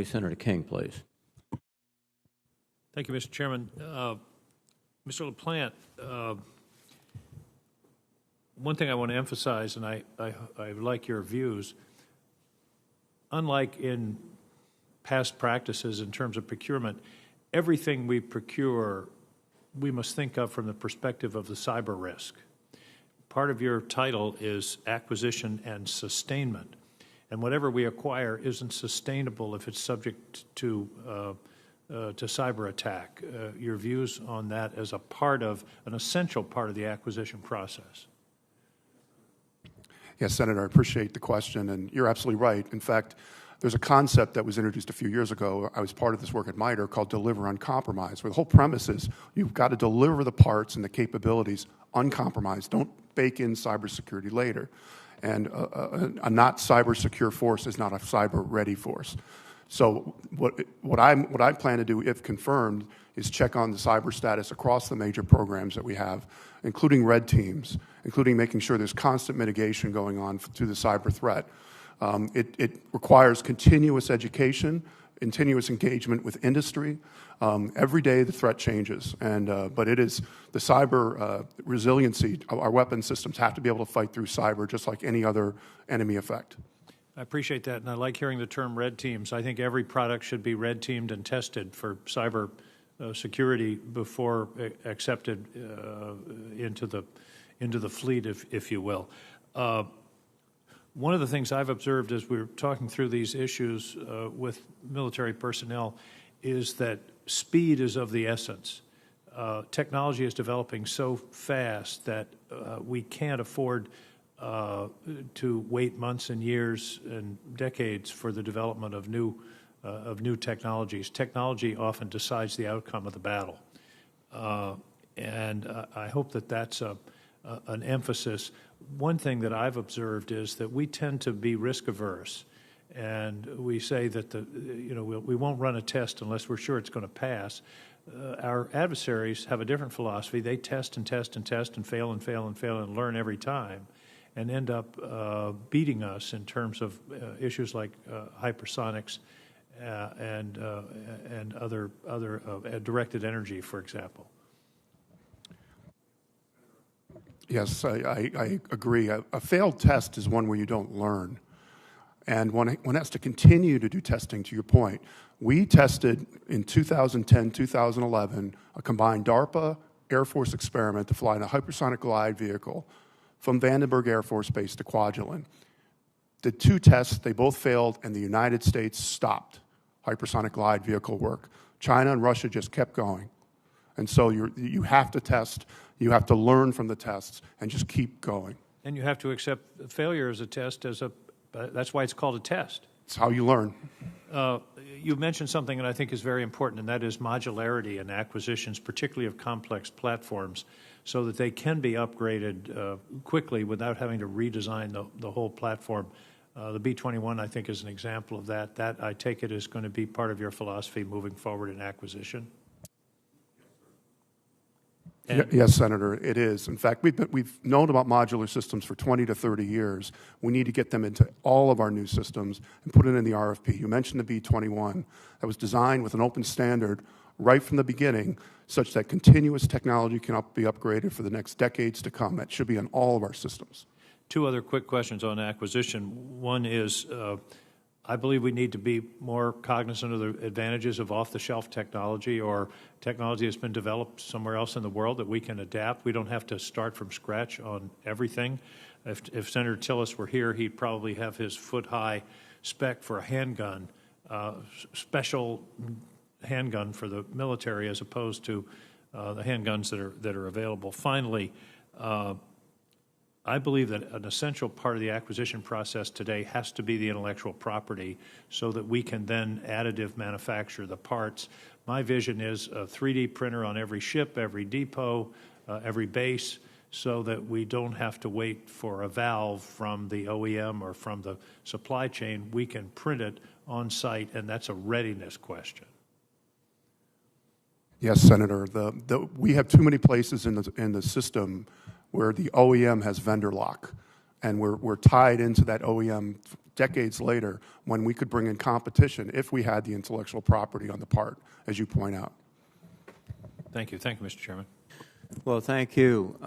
Senator King, please. Thank you, Mr. Chairman. Mr. LaPlante, one thing I want to emphasize, and I like your views, unlike in past practices in terms of procurement, everything we procure, we must think of from the perspective of the cyber risk. Part of your title is acquisition and sustainment. And whatever we acquire isn't sustainable if it's subject to cyber attack. Your views on that as an essential part of the acquisition process? Yes, Senator, I appreciate the question, and you're absolutely right. In fact, there's a concept that was introduced a few years ago. I was part of this work at MITRE called Deliver Uncompromised, where the whole premise is you've got to deliver the parts and the capabilities uncompromised. Don't bake in cybersecurity later. And a not cyber-secure force is not a cyber-ready force. So what I plan to do, if confirmed, is check on the cyber status across the major programs that we have, including red teams, including making sure there's constant mitigation going on through the cyber threat. It requires continuous education, continuous engagement with industry. Every day the threat changes, but it is the cyber resiliency. Our weapon systems have to be able to fight through cyber just like any other enemy effect. I appreciate that, and I like hearing the term red teams. I think every product should be red teamed and tested for cyber security before accepted into the fleet, if you will. One of the things I've observed as we're talking through these issues with military personnel is that speed is of the essence. Technology is developing so fast that we can't afford to wait months and years and decades for the development of new technologies. Technology often decides the outcome of the battle, and I hope that that's an emphasis. One thing that I've observed is that we tend to be risk averse, and we say that we won't run a test unless we're sure it's going to pass. Our adversaries have a different philosophy. They test and test and test and fail and fail and fail and learn every time, and end up beating us in terms of issues like hypersonics and other directed energy, for example. Yes, I agree. A failed test is one where you don't learn. And one has to continue to do testing, to your point. We tested in 2010, 2011, a combined DARPA Air Force experiment to fly in a hypersonic glide vehicle from Vandenberg Air Force Base to Kwajalein. The two tests, they both failed, and the United States stopped hypersonic glide vehicle work. China and Russia just kept going. And so you have to test, you have to learn from the tests, and just keep going. And you have to accept failure as a test, that's why it's called a test. It's how you learn. You mentioned something that I think is very important, and that is modularity in acquisitions, particularly of complex platforms, so that they can be upgraded quickly without having to redesign the whole platform. The B-21, I think, is an example of that. That, I take it, is going to be part of your philosophy moving forward in acquisition? Yes, Senator, it is. In fact, we've known about modular systems for 20 to 30 years. We need to get them into all of our new systems and put it in the RFP. You mentioned the B-21. That was designed with an open standard right from the beginning such that continuous technology can be upgraded for the next decades to come. That should be on all of our systems. Two other quick questions on acquisition. One is, I believe we need to be more cognizant of the advantages of off-the-shelf technology or technology that's been developed somewhere else in the world that we can adapt. We don't have to start from scratch on everything. If Senator Tillis were here, he'd probably have his foot-high spec for a handgun, special handgun for the military as opposed to the handguns that are available. Finally, I believe that an essential part of the acquisition process today has to be the intellectual property so that we can then additive manufacture the parts. My vision is a 3D printer on every ship, every depot, every base, so that we don't have to wait for a valve from the OEM or from the supply chain. We can print it on site, and that's a readiness question. Yes, Senator. We have too many places in the system where the OEM has vendor lock, and we're tied into that OEM decades later when we could bring in competition if we had the intellectual property on the part, as you point out. Thank you. Thank you, Mr. Chairman. Well, thank you.